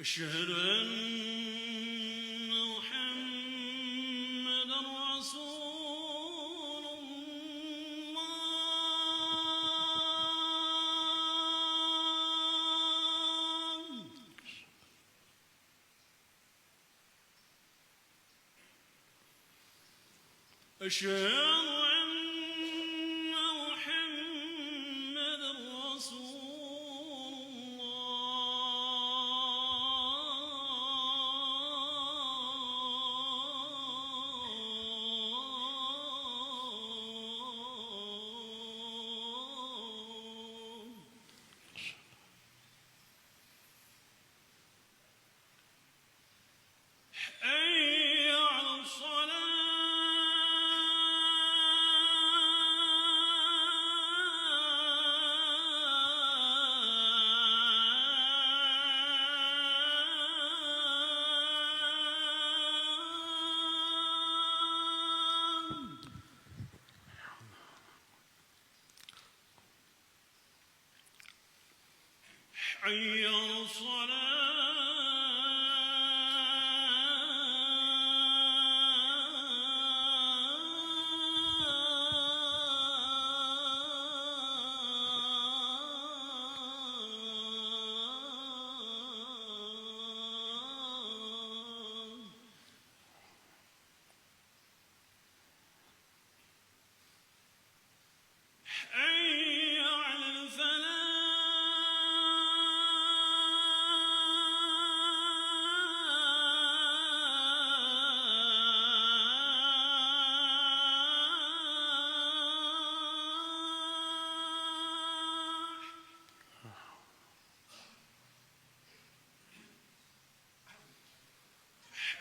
أشهد أن محمدًا رسول الله. أشهد أن محمدًا رسول الله. حي على حي على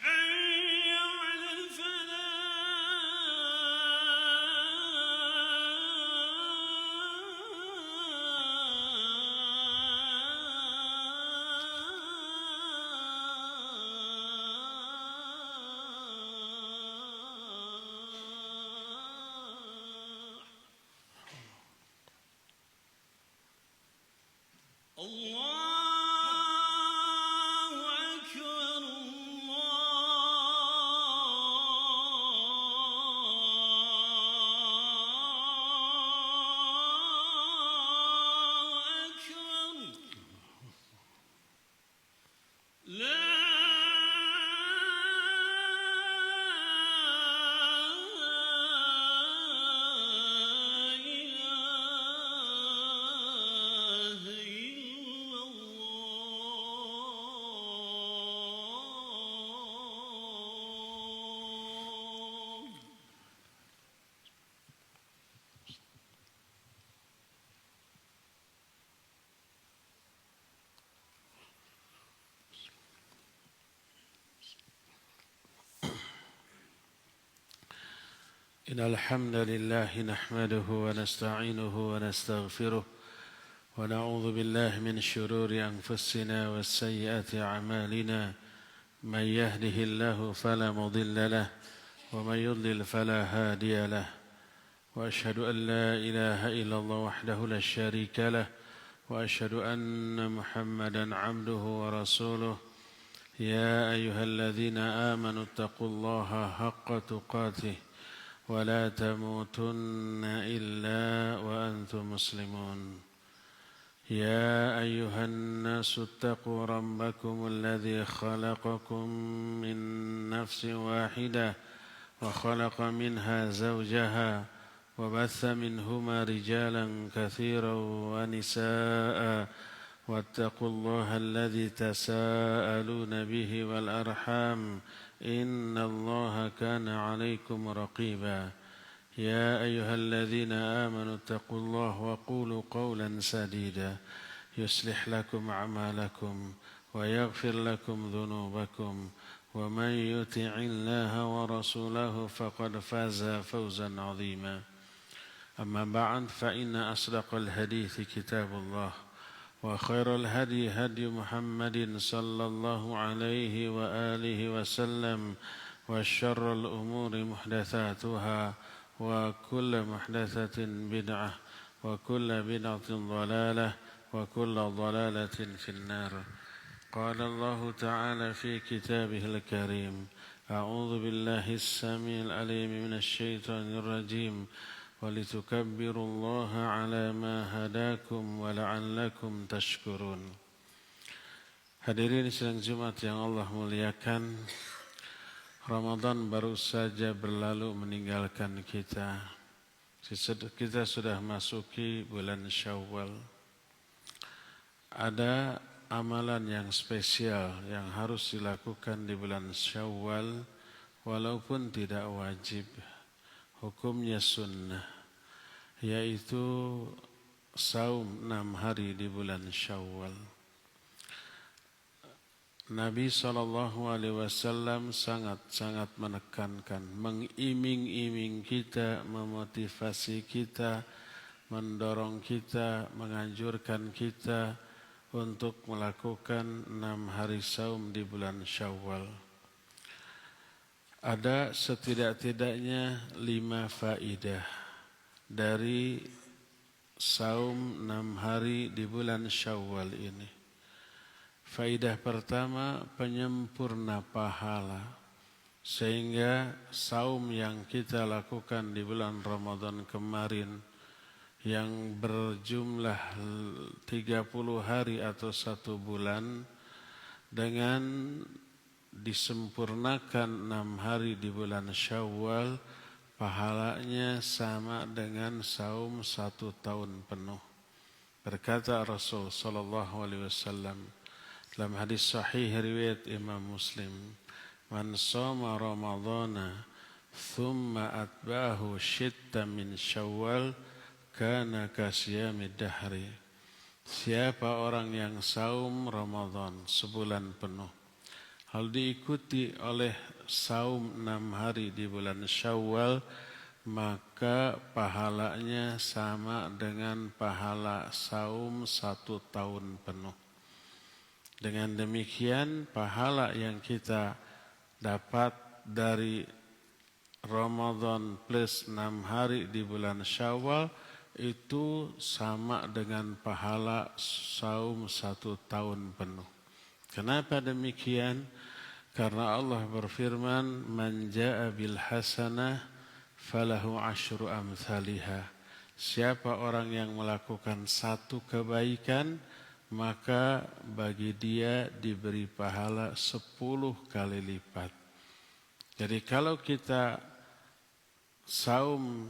حي على حي على الله أكبر الله أكبر لا إله إلا الله. إن الحمد لله نحمده ونستعينه ونستغفره ونعوذ بالله من شرور أنفسنا وسيئات أعمالنا من يهده الله فلا مضل له ومن يضلل فلا هادي له وأشهد أن لا إله إلا الله وحده لا شريك له وأشهد أن محمدًا عبده ورسوله يا أيها الذين آمنوا اتقوا الله حق تقاته ولا تموتن إلا وأنتم مسلمون يا أيها الناس اتقوا ربكم الذي خلقكم من نفس واحدة وخلق منها زوجها وبث منهما رجالا كثيرا ونساء واتقوا الله الذي تساءلون به والأرحام إن الله كان عليكم رقيبا يا أيها الذين آمنوا اتقوا الله وقولوا قولا سديدا يصلح لكم أعمالكم ويغفر لكم ذنوبكم ومن يطع الله ورسوله فقد فاز فوزا عظيما أما بعد فإن أصدق الحديث كتاب الله وخير الهدي هدي محمد صلى الله عليه وآله وسلم وشر الأمور محدثاتها وكل محدثة بدعة وكل بدعة ضلالة وكل ضلالة في النار. قال الله تعالى في كتابه الكريم أعوذ بالله السميع العليم من الشيطان الرجيم ولتكبروا الله على ما هداكم ولعلكم تشكرون. Hadirin sidang Jumat yang Allah muliakan, Ramadan baru saja berlalu meninggalkan kita. Kita sudah masuki bulan Syawal. Ada amalan yang spesial yang harus dilakukan di bulan Syawal walaupun tidak wajib. Hukumnya sunnah, yaitu saum 6 hari di bulan Syawal. Nabi SAW sangat menekankan, mengiming-iming kita, memotivasi kita, mendorong kita, menganjurkan kita untuk melakukan 6 hari saum di bulan Syawal. Ada setidak-tidaknya 5 faidah dari saum 6 hari di bulan Syawal ini. Faidah pertama, penyempurna pahala. Sehingga saum yang kita lakukan di bulan Ramadan kemarin yang berjumlah 30 hari atau 1 bulan, dengan disempurnakan 6 hari di bulan Syawal, pahalanya sama dengan saum 1 tahun penuh. Berkata Rasul sallallahu alaihi wasallam dalam hadis sahih riwayat Imam Muslim, man shoma ramadhana thumma atba'ahu shittan min Syawal kana kasiyamid dahri. Siapa orang yang saum Ramadan sebulan penuh, hal diikuti oleh saum 6 hari di bulan Syawal, maka pahalanya sama dengan pahala saum 1 tahun penuh. Dengan demikian, pahala yang kita dapat dari Ramadan plus 6 hari di bulan Syawal itu sama dengan pahala saum 1 tahun penuh. Kenapa demikian? Karena Allah berfirman, man jaa bil hasanah falahu asyru amthaliha. Siapa orang yang melakukan 1 kebaikan, maka bagi dia diberi pahala 10 kali lipat. Jadi kalau kita saum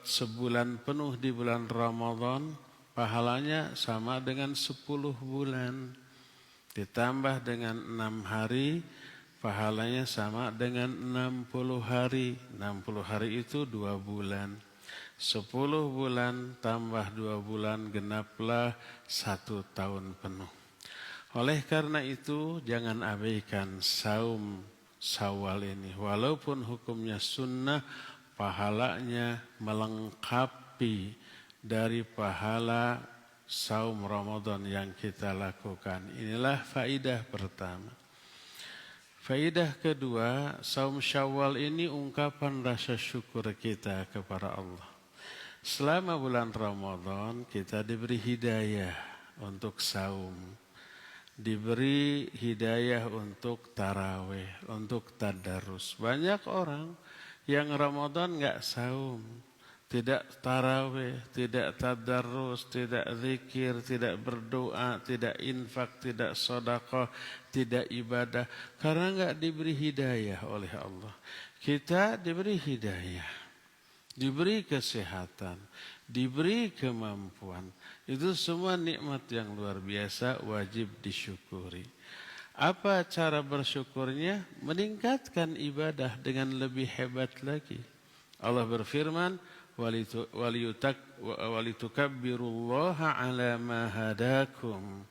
sebulan penuh di bulan Ramadan, pahalanya sama dengan 10 bulan. Ditambah dengan 6 hari, pahalanya sama dengan 60 hari. 60 hari itu 2 bulan. 10 bulan tambah 2 bulan genaplah 1 tahun penuh. Oleh karena itu jangan abaikan saum Syawal ini. Walaupun hukumnya sunnah, pahalanya melengkapi dari pahala saum Ramadan yang kita lakukan. Inilah faidah pertama. Faidah kedua, saum Syawal ini ungkapan rasa syukur kita kepada Allah. Selama bulan Ramadan kita diberi hidayah untuk saum, diberi hidayah untuk tarawih, untuk tadarus. Banyak orang yang Ramadan enggak saum, tidak tarawih, tidak tadarus, tidak zikir, tidak berdoa, tidak infak, tidak sedekah, tidak ibadah, karena enggak diberi hidayah oleh Allah. Kita diberi hidayah, diberi kesehatan, diberi kemampuan. Itu semua nikmat yang luar biasa, wajib disyukuri. Apa cara bersyukurnya? Meningkatkan ibadah dengan lebih hebat lagi. Allah berfirman, walitukabbirullaha ala ma hadakum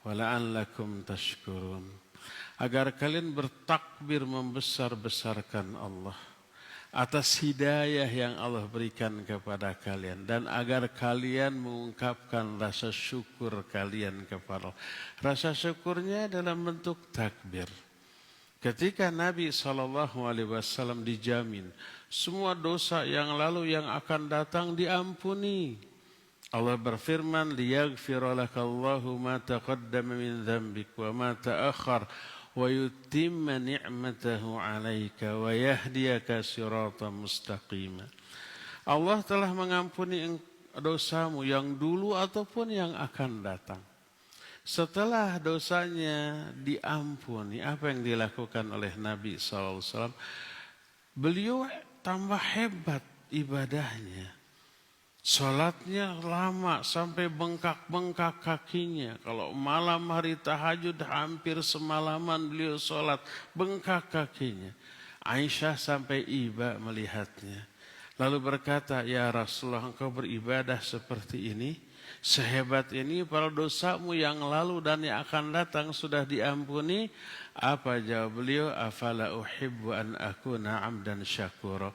wala'allakum tashkurun. Agar kalian bertakbir membesar-besarkan Allah atas hidayah yang Allah berikan kepada kalian, dan agar kalian mengungkapkan rasa syukur kalian kepada Allah. Rasa syukurnya dalam bentuk takbir. Ketika Nabi SAW dijamin semua dosa yang lalu yang akan datang diampuni, Allah berfirman, liyaghfira lakallahu ma taqaddama min dzambik wa ma ta'akhkhar wa yutimma ni'matahu 'alaika wa yahdiyaka siratan mustaqima. Allah telah mengampuni dosamu yang dulu ataupun yang akan datang. Setelah dosanya diampuni, apa yang dilakukan oleh Nabi SAW? Beliau tambah hebat ibadahnya. Sholatnya lama sampai bengkak-bengkak kakinya. Kalau malam hari tahajud hampir semalaman beliau sholat, bengkak kakinya. Aisyah sampai iba melihatnya. Lalu berkata, ya Rasulullah, engkau beribadah seperti ini? Sehebat ini, para dosamu yang lalu dan yang akan datang sudah diampuni. Apa jawab beliau? Afala uhibbu an akuna abdan syakura.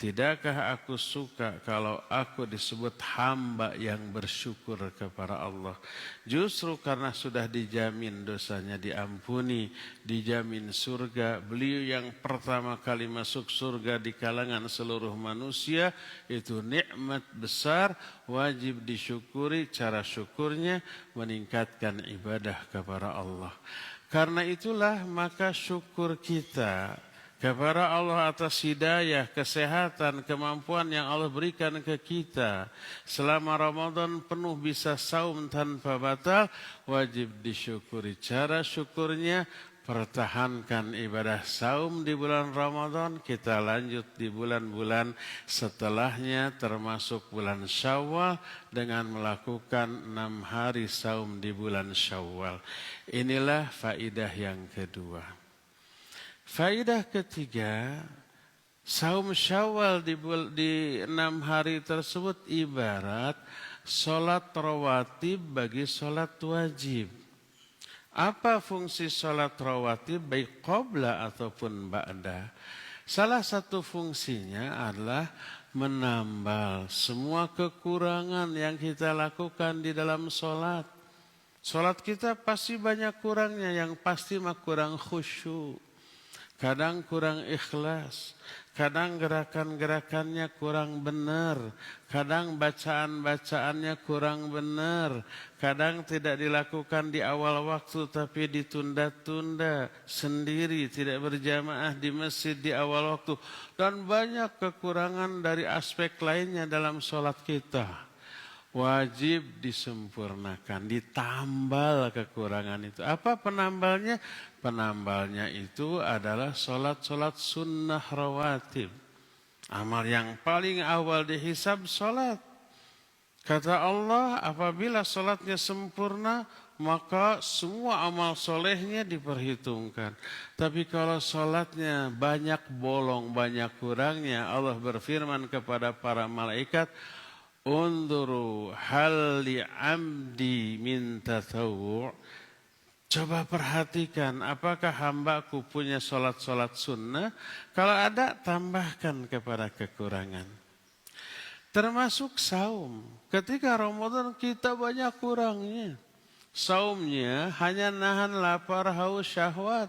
Tidakkah aku suka kalau aku disebut hamba yang bersyukur kepada Allah. Justru karena sudah dijamin dosanya diampuni, dijamin surga. Beliau yang pertama kali masuk surga di kalangan seluruh manusia, itu nikmat besar, wajib disyukuri. Cara syukurnya meningkatkan ibadah kepada Allah. Karena itulah maka syukur kita kepada Allah atas hidayah, kesehatan, kemampuan yang Allah berikan ke kita. Selama Ramadan penuh bisa saum tanpa batal, wajib disyukuri. Cara syukurnya, pertahankan ibadah saum di bulan Ramadan, kita lanjut di bulan-bulan setelahnya termasuk bulan Syawal dengan melakukan 6 hari saum di bulan Syawal. Inilah faidah yang kedua. Faidah ketiga, saum Syawal di 6 hari tersebut ibarat sholat rawatib bagi sholat wajib. Apa fungsi sholat rawatib baik qabla ataupun ba'da? Salah satu fungsinya adalah menambal semua kekurangan yang kita lakukan di dalam sholat. Sholat kita pasti banyak kurangnya, yang pasti mah kurang khusyuk. Kadang kurang ikhlas, kadang gerakan-gerakannya kurang benar, kadang bacaan-bacaannya kurang benar, kadang tidak dilakukan di awal waktu tapi ditunda-tunda sendiri, tidak berjamaah di masjid di awal waktu. Dan banyak kekurangan dari aspek lainnya dalam sholat kita. Wajib disempurnakan, ditambal kekurangan itu. Apa penambalnya? Penambalnya itu adalah sholat-sholat sunnah rawatib. Amal yang paling awal dihisab sholat. Kata Allah, apabila sholatnya sempurna, maka semua amal solehnya diperhitungkan. Tapi kalau sholatnya banyak bolong, banyak kurangnya, Allah berfirman kepada para malaikat, Unduru hal li'amdi min tatawwu'. Coba perhatikan apakah hambaku punya sholat-sholat sunnah. Kalau ada, tambahkan kepada kekurangan. Termasuk saum. Ketika Ramadan kita banyak kurangnya. Saumnya hanya nahan lapar, haus, syahwat.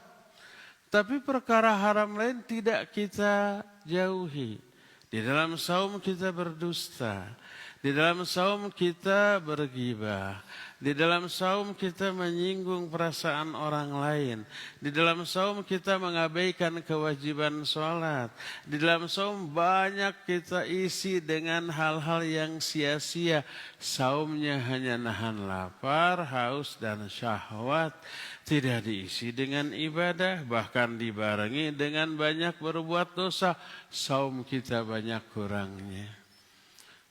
Tapi perkara haram lain tidak kita jauhi. Di dalam saum kita berdusta. Di dalam saum kita berghibah. Di dalam saum kita menyinggung perasaan orang lain. Di dalam saum kita mengabaikan kewajiban sholat. Di dalam saum banyak kita isi dengan hal-hal yang sia-sia. Saumnya hanya nahan lapar, haus dan syahwat. Tidak diisi dengan ibadah, bahkan dibarengi dengan banyak berbuat dosa. Saum kita banyak kurangnya.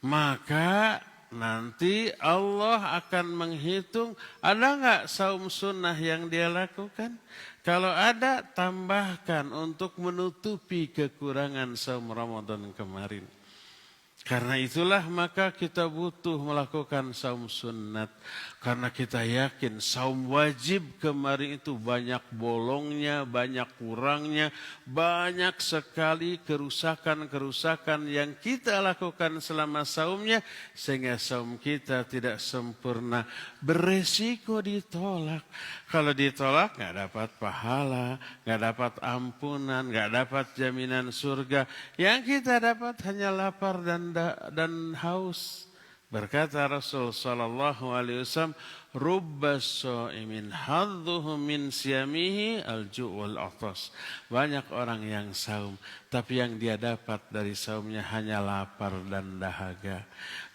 Maka nanti Allah akan menghitung ada enggak saum sunnah yang dia lakukan. Kalau ada, tambahkan untuk menutupi kekurangan saum Ramadan kemarin. Karena itulah maka kita butuh melakukan saum sunnat. Karena kita yakin saum wajib kemarin itu banyak bolongnya, banyak kurangnya, banyak sekali kerusakan-kerusakan yang kita lakukan selama saumnya. Sehingga saum kita tidak sempurna, beresiko ditolak. Kalau ditolak nggak dapat pahala, nggak dapat ampunan, nggak dapat jaminan surga. Yang kita dapat hanya lapar dan haus. Berkata Rasul sallallahu alaihi wasallam, "Rubba sha'imin hadduhu min siyamihi al-ju' wal 'atas." Banyak orang yang saum, tapi yang dia dapat dari saumnya hanya lapar dan dahaga.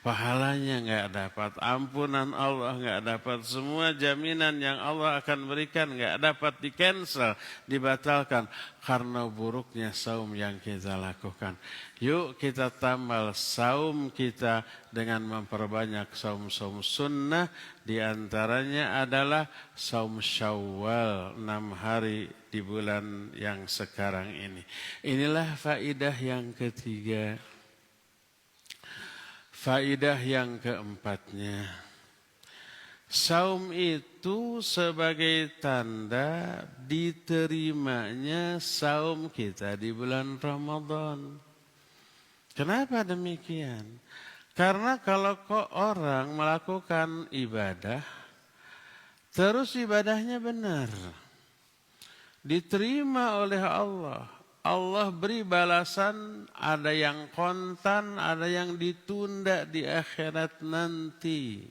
Pahalanya nggak dapat, ampunan Allah nggak dapat, semua jaminan yang Allah akan berikan nggak dapat, di-cancel, dibatalkan karena buruknya saum yang kita lakukan. Yuk kita tambal saum kita dengan memperbanyak saum-saum sunnah. Di antaranya adalah saum Syawal 6 hari di bulan yang sekarang ini. Inilah faidah yang ketiga. Faidah yang keempatnya, saum itu sebagai tanda diterimanya saum kita di bulan Ramadan. Kenapa demikian? Karena kalau kok orang melakukan ibadah, terus ibadahnya benar, diterima oleh Allah. Allah beri balasan, ada yang kontan, ada yang ditunda di akhirat nanti.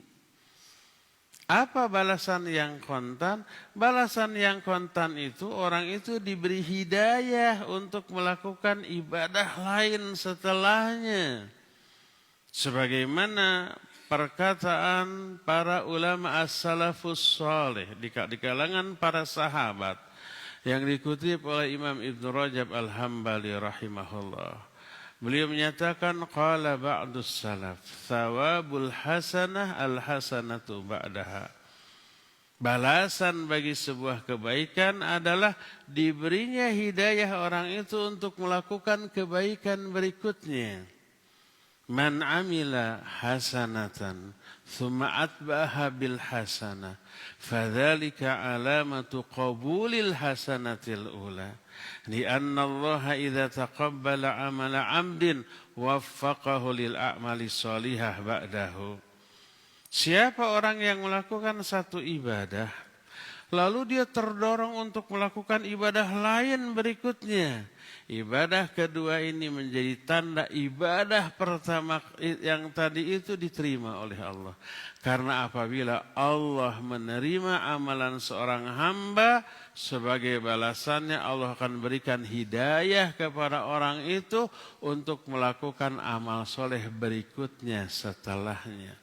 Apa balasan yang kontan? Balasan yang kontan itu orang itu diberi hidayah untuk melakukan ibadah lain setelahnya. Sebagaimana perkataan para ulama as-salafus salih di kalangan para sahabat, yang dikutip oleh Imam Ibn Rajab Al-Hambali rahimahullah. Beliau menyatakan, qala ba'dus salaf, thawabul hasanah al-hasanatu ba'daha. Balasan bagi sebuah kebaikan adalah diberinya hidayah orang itu untuk melakukan kebaikan berikutnya. Man amila hasanatan thumma atba'aha bil hasanah fadzalika alamatu qabulil hasanatil ula lianna Allah idza taqabbala amala 'abdin waffaqahu lil a'mali shalihah ba'dahu. Siapa orang yang melakukan satu ibadah lalu dia terdorong untuk melakukan ibadah lain berikutnya, ibadah kedua ini menjadi tanda ibadah pertama yang tadi itu diterima oleh Allah. Karena apabila Allah menerima amalan seorang hamba, sebagai balasannya Allah akan berikan hidayah kepada orang itu untuk melakukan amal soleh berikutnya setelahnya.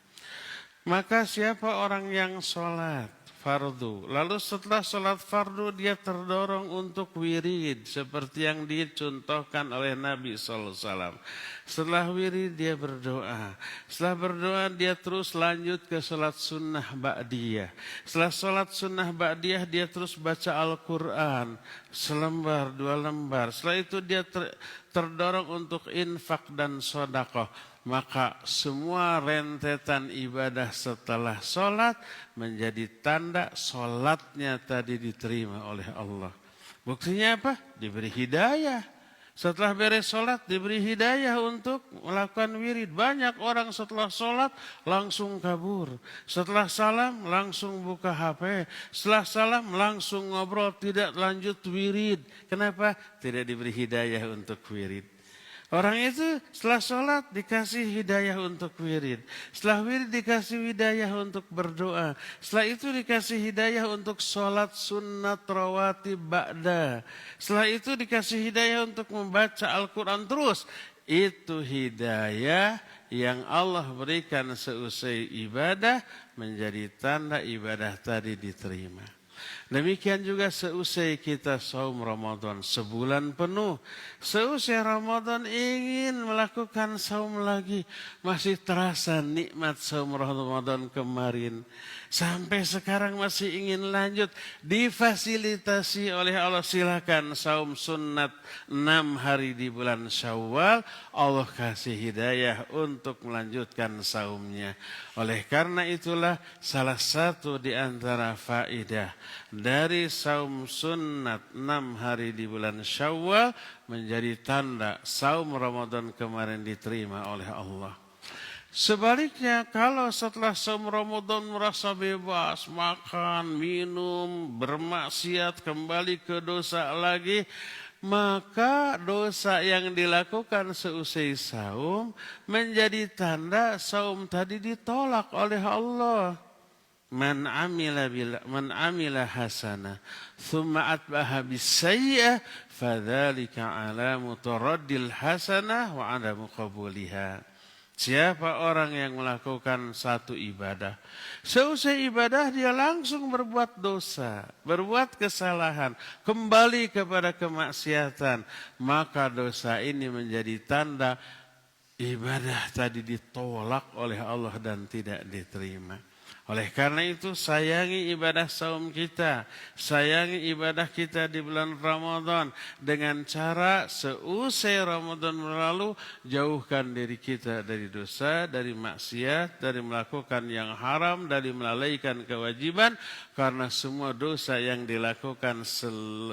Maka siapa orang yang sholat fardu, lalu setelah sholat fardu dia terdorong untuk wirid seperti yang dicontohkan oleh Nabi SAW. Setelah wirid dia berdoa, setelah berdoa dia terus lanjut ke sholat sunnah ba'diyah. Setelah sholat sunnah ba'diyah dia terus baca Al-Quran selembar, 2 lembar. Setelah itu dia terdorong untuk infak dan sedekah. Maka semua rentetan ibadah setelah sholat menjadi tanda sholatnya tadi diterima oleh Allah. Buktinya apa? Diberi hidayah. Setelah beres sholat diberi hidayah untuk melakukan wirid. Banyak orang setelah sholat langsung kabur. Setelah salam langsung buka HP. Setelah salam langsung ngobrol, tidak lanjut wirid. Kenapa? Tidak diberi hidayah untuk wirid. Orang itu setelah sholat dikasih hidayah untuk wirid. Setelah wirid dikasih hidayah untuk berdoa. Setelah itu dikasih hidayah untuk sholat sunnat rawatib ba'da. Setelah itu dikasih hidayah untuk membaca Al-Quran terus. Itu hidayah yang Allah berikan seusai ibadah menjadi tanda ibadah tadi diterima. Demikian juga seusai kita saum Ramadan sebulan penuh. Seusai Ramadan ingin melakukan saum lagi. Masih terasa nikmat saum Ramadan kemarin. Sampai sekarang masih ingin lanjut. Difasilitasi oleh Allah, silakan saum sunnat 6 hari di bulan Syawal. Allah kasih hidayah untuk melanjutkan saumnya. Oleh karena itulah salah satu di antara faidah dari saum sunnat 6 hari di bulan Syawal menjadi tanda saum Ramadan kemarin diterima oleh Allah. Sebaliknya kalau setelah saum Ramadan merasa bebas, makan, minum, bermaksiat, kembali ke dosa lagi, maka dosa yang dilakukan seusai saum menjadi tanda saum tadi ditolak oleh Allah. Man amila hasanah thumma atbaha bisayyi'ah fadzalika alamu taraddil hasanah wa adamu qabuliha. Siapa orang yang melakukan satu ibadah, seusai ibadah dia langsung berbuat dosa, berbuat kesalahan, kembali kepada kemaksiatan, maka dosa ini menjadi tanda ibadah tadi ditolak oleh Allah dan tidak diterima. Oleh karena itu sayangi ibadah saum kita, sayangi ibadah kita di bulan Ramadan dengan cara seusai Ramadan berlalu jauhkan diri kita dari dosa, dari maksiat, dari melakukan yang haram, dari melalaikan kewajiban karena semua dosa yang dilakukan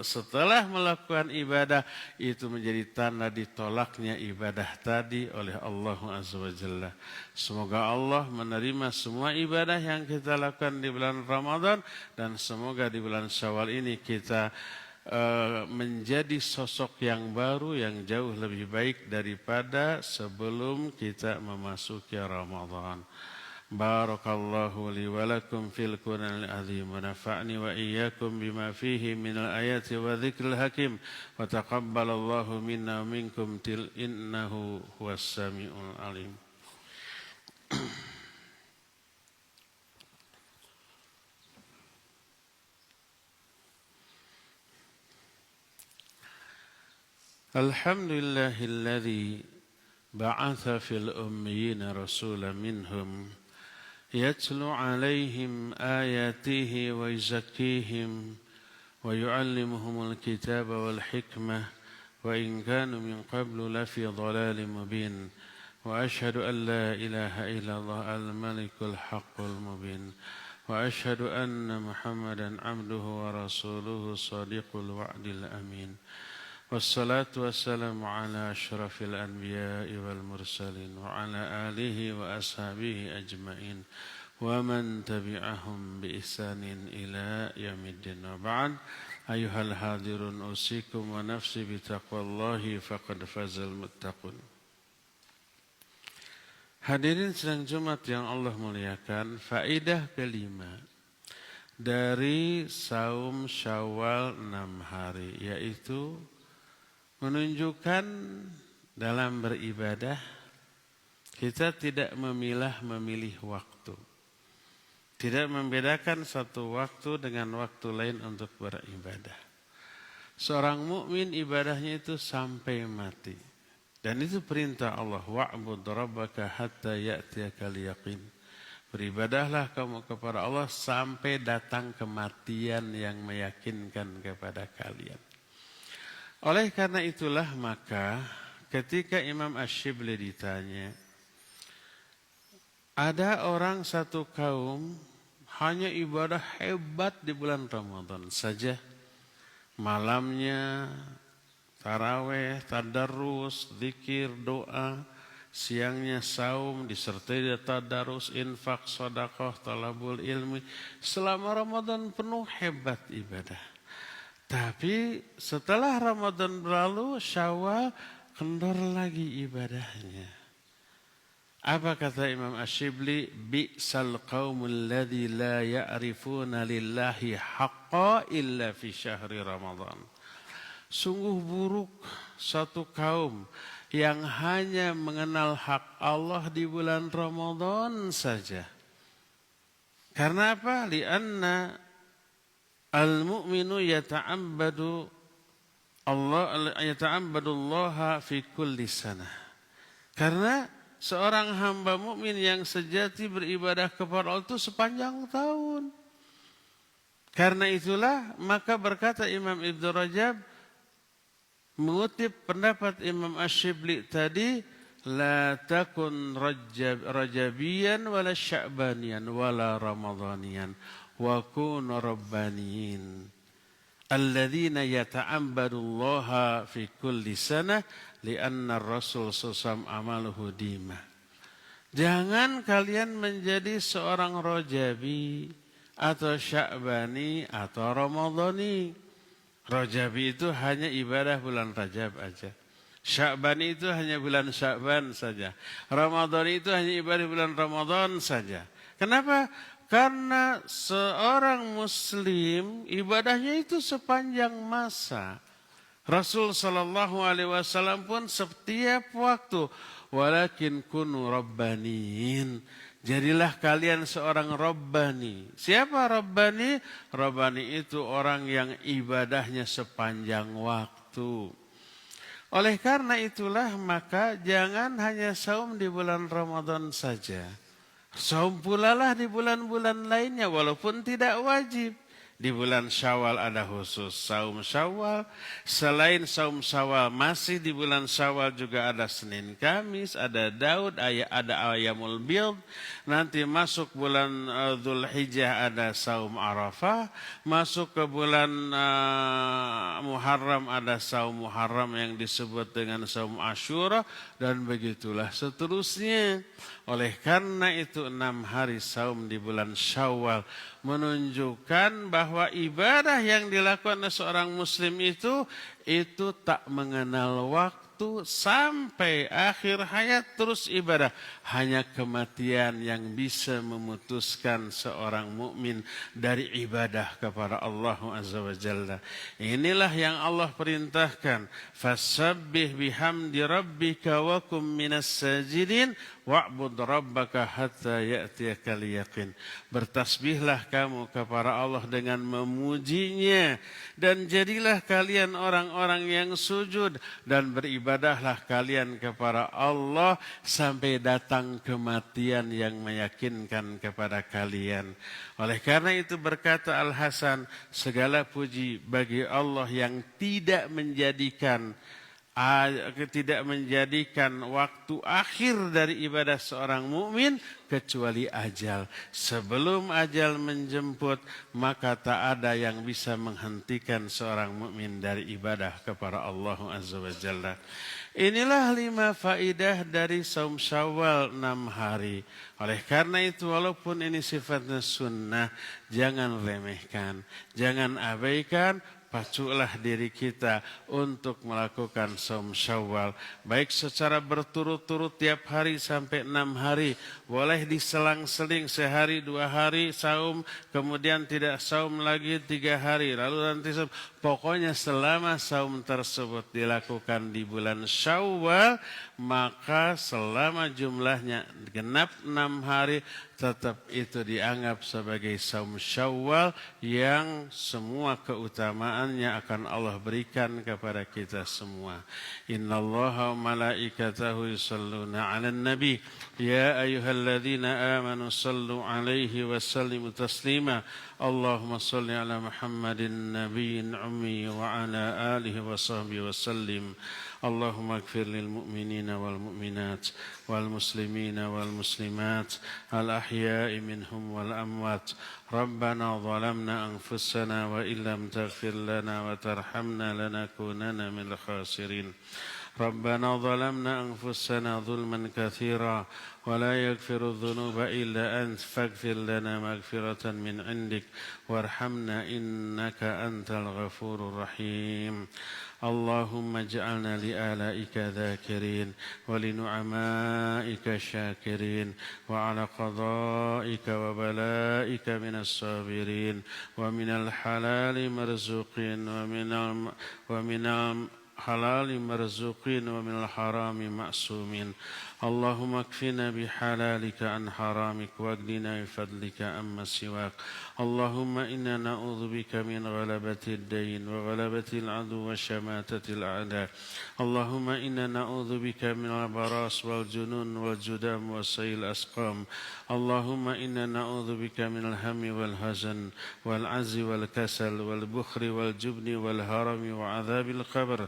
setelah melakukan ibadah itu menjadi tanda ditolaknya ibadah tadi oleh Allah Azza wa Jalla. Semoga Allah menerima semua ibadah yang kita lakukan di bulan Ramadan dan semoga di bulan Syawal ini kita menjadi sosok yang baru yang jauh lebih baik daripada sebelum kita memasuki Ramadan. Barakallahu li wa lakum fil Qur'anil azim wa nafa'ni wa iyyakum bima fihi minal ayati wa dzikril hakim wa taqabbalallahu minna wa minkum innahu huwas samiul alim. Alhamdulillahilladzi ba'atha fil ummiyina rasulan minhum yatlu 'alaihim ayatihi wa yuzakkihim wa yu'allimuhumul kitaba wal hikmah wa in kanu min qablu lafi dhalalin mubin wa asyhadu an la ilaha illallah al-malikul haqqul mubin wa asyhadu anna Muhammadan 'abduhu wa rasuluhu shadiqul wa'dil amin. Wassalatu wassalamu ala asyrafil anbiya'i wal mursalin wa ala alihi wa ashabihi ajma'in wa man tabi'ahum bi ihsanin ila yaumiddin. Wa ba'd, ayyuhal hadirun usikum wa nafsi bi taqwallahi faqad fazal muttaqun. Hadirin sidang Jumat yang Allah muliakan, faedah kelima dari saum Syawal 6 hari yaitu menunjukkan dalam beribadah kita tidak memilih waktu. Tidak membedakan satu waktu dengan waktu lain untuk beribadah. Seorang mukmin ibadahnya itu sampai mati. Dan itu perintah Allah, wa'bud rabbaka hatta ya'tiyakal yaqin. Beribadahlah kamu kepada Allah sampai datang kematian yang meyakinkan kepada kalian. Oleh karena itulah maka ketika Imam Asy-Syibli ditanya, ada orang satu kaum hanya ibadah hebat di bulan Ramadan saja. Malamnya taraweh, tadarrus, zikir, doa, siangnya saum, disertai tadarrus, infak, sedekah, talabul ilmi. Selama Ramadan penuh hebat ibadah. Tapi setelah Ramadan berlalu, Syawal kendor lagi ibadahnya. Apa kata Imam Asy-Syibli? Bi'sal qaumul ladzi la ya'rifuna lillahi haqqa illa fi syahri Ramadan. Sungguh buruk satu kaum yang hanya mengenal hak Allah di bulan Ramadan saja. Karena apa? Lianna al-mu'minu yata'abbadu Allah fi kulli sanah. Karena seorang hamba mukmin yang sejati beribadah kepada Allah itu sepanjang tahun. Karena itulah maka berkata Imam Ibnu Rajab mengutip pendapat Imam Asy-Syibli tadi, la takun rajabiyan wala sya'baniyan wala ramadhaniyan wa kun rabbaniyin alladzina yata'abbadullaha fi kulli sanah li'anna ar-rasul sallallahu amaluhu dima. Jangan kalian menjadi seorang rajabi atau sya'bani atau ramadhani. Rajabi itu hanya ibadah bulan Rajab aja. Sya'ban itu hanya bulan Sya'ban saja. Ramadan itu hanya ibadah bulan Ramadan saja. Kenapa? Karena seorang muslim ibadahnya itu sepanjang masa. Rasul sallallahu alaihi wasallam pun setiap waktu, walakin kunu rabbaniin. Jadilah kalian seorang rabbani. Siapa rabbani? Rabbani itu orang yang ibadahnya sepanjang waktu. Oleh karena itulah maka jangan hanya saum di bulan Ramadan saja. Saum pula lah di bulan-bulan lainnya walaupun tidak wajib. Di bulan Syawal ada khusus saum Syawal. Selain saum Syawal masih di bulan Syawal juga ada Senin Kamis, ada Daud, ada Ayamul Bid. Nanti masuk bulan Dzulhijjah ada saum Arafah. Masuk ke bulan Muharram ada saum Muharram yang disebut dengan saum Asyura. Dan begitulah seterusnya. Oleh karena itu 6 hari saum di bulan Syawal menunjukkan bahwa ibadah yang dilakukan oleh seorang muslim itu tak mengenal waktu sampai akhir hayat terus ibadah. Hanya kematian yang bisa memutuskan seorang mukmin dari ibadah kepada Allah Azza wa Jalla. Inilah yang Allah perintahkan. Fasabbih bihamdi rabbika wa kum minas sajidin wa'bud rabbaka hatta ya'tiyakal yaqin. Bertasbihlah kamu kepada Allah dengan memujinya dan jadilah kalian orang-orang yang sujud dan beribadahlah kalian kepada Allah sampai datang kematian yang meyakinkan kepada kalian. Oleh karena itu berkata Al-Hasan, segala puji bagi Allah yang tidak menjadikan waktu akhir dari ibadah seorang mukmin kecuali ajal. Sebelum ajal menjemput, maka tak ada yang bisa menghentikan seorang mukmin dari ibadah kepada Allah Azza wa Jalla. Inilah 5 faidah dari saum Syawal 6 hari. Oleh karena itu walaupun ini sifatnya sunnah, jangan remehkan, jangan abaikan. Paculah diri kita untuk melakukan saum Syawal. Baik secara berturut-turut tiap hari sampai 6 hari. Boleh diselang-seling sehari 2 hari saum. Kemudian tidak saum lagi 3 hari. Lalu nanti saum. Pokoknya selama saum tersebut dilakukan di bulan Syawal. Maka selama jumlahnya genap 6 hari. Tetap itu dianggap sebagai saum Syawal yang semua keutamaannya akan Allah berikan kepada kita semua. Innallaha wa malaikatahu yusalluna 'alan nabi ya ayyuhalladzina amanu sallu 'alaihi wa sallimu taslima. Allahumma salli 'ala Muhammadin nabiyyin ummi wa 'ala alihi wa sahbihi wa sallim. اللهم اغفر للمؤمنين والمؤمنات والمسلمين والمسلمات الأحياء منهم والأموات ربنا ظلمنا أنفسنا وإن لم تغفر لنا وترحمنا لنكونن من الخاسرين ربنا ظلمنا أنفسنا ظلما كثيرا ولا يغفر الذنوب إلا أنت فاغفر لنا مغفرة من عندك وارحمنا إنك أنت الغفور الرحيم اللهم اجعلنا لآلائك ذاكرين ولنعمائك شاكرين وعلى قضائك وبلائك من الصابرين ومن الحلال مرزوقين ومن الحلال مرزوقين ومن الحرام معصومين اللهم اكفنا بحلالك عن حرامك واغننا بفضلك عما سواك اللهم إنا نعوذ بك من غلبة الدين وغلبة العدو وشماتة الأعداء اللهم إنا نعوذ بك من البراس والجنون والجذام وسيء الأسقام اللهم إنا نعوذ بك من الهم والحزن والعجز والكسل والبخل والجبن والهرم وعذاب القبر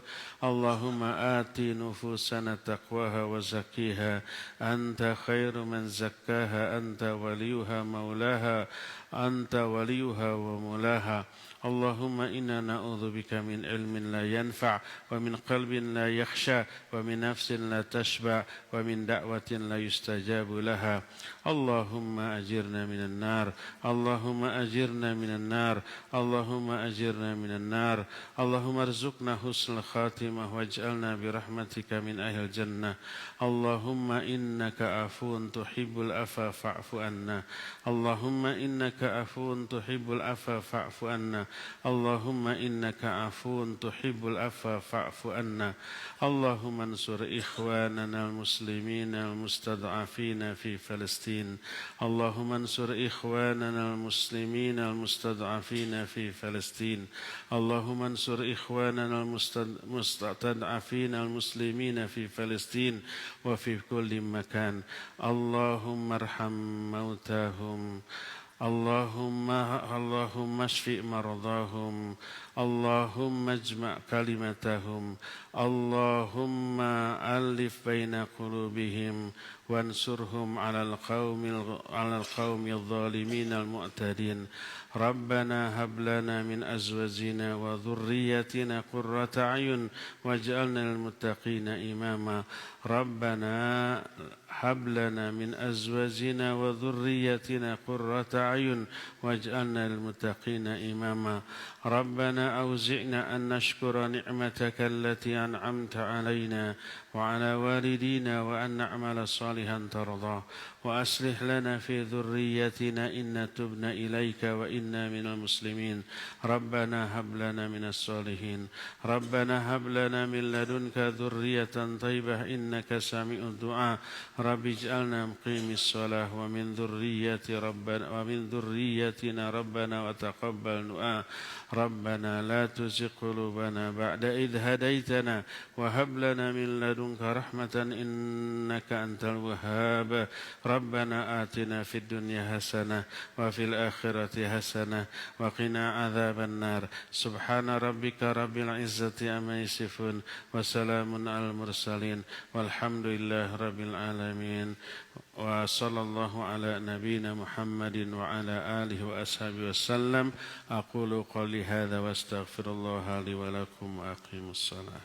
اللهم آت نفوسنا تقواها وزكيها أنت خير من زكاها أنت وليها مولاها أنت وليها ومولاها. اللهم إنا نعوذ بك من علم لا ينفع ومن قلب لا يخشى ومن نفس لا تشبع ومن دعوة لا يستجاب لها. اللهم أجرنا من النار، اللهم أجرنا من النار، اللهم أجرنا من النار. اللهم ارزقنا حسن الخاتمة واجعلنا برحمتك من أهل الجنة. اللهم إنك عفو تحب العفو فاعف عنا. اللهم إنك عفو تحب العفو فاعف عنا. اللهم إنك عفو تحب العفو فاعف عنا. اللهم انصر إخواننا المسلمين المستضعفين في فلسطين. اللهم انصر إخواننا المسلمين المستضعفين في فلسطين. اللهم انصر إخواننا المستضعفين المسلمين في فلسطين وفي كل مكان. اللهم ارحم موتاهم. اللهم اشف مرضاهم. اللهم اجمع كلمتهم. اللهم ألف بين قلوبهم وانصرهم على القوم الظالمين المعتدين. ربنا هب لنا من أزواجنا وذريتنا قرة أعين واجعلنا للمتقين إماما. ربنا هب لنا من أزواجنا وذريتنا قرة أعين واجعلنا للمتقين إماما. ربنا أوزعنا أن نشكر نعمتك التي أنعمت علينا وعلى والدينا وأن نعمل صالحا ترضاه وأصلح لنا في ذريتنا إن تبنا إليك وإنا من المسلمين. ربنا هب لنا من الصالحين. ربنا هب لنا من لدنك ذرية طيبة إنك سميع الدعاء. رب اجعلنا مقيم الصلاة ومن ذريتنا ربنا وتقبل دعاء. ربنا لا تزغ قلوبنا بعد إذ هديتنا وهب لنا من لدنك رحمة إنك أنت الوهاب. ربنا آتنا في الدنيا حسنة وفي الآخرة حسنة وقنا عذاب النار. سبحان ربك رب العزة عما يصفون وسلام على المرسلين والحمد لله رب العالمين. وصلى الله على نبينا محمد وعلى آله وأصحابه وسلم. أقول قولي هذا واستغفر الله لي ولكم وأقيموا الصلاة.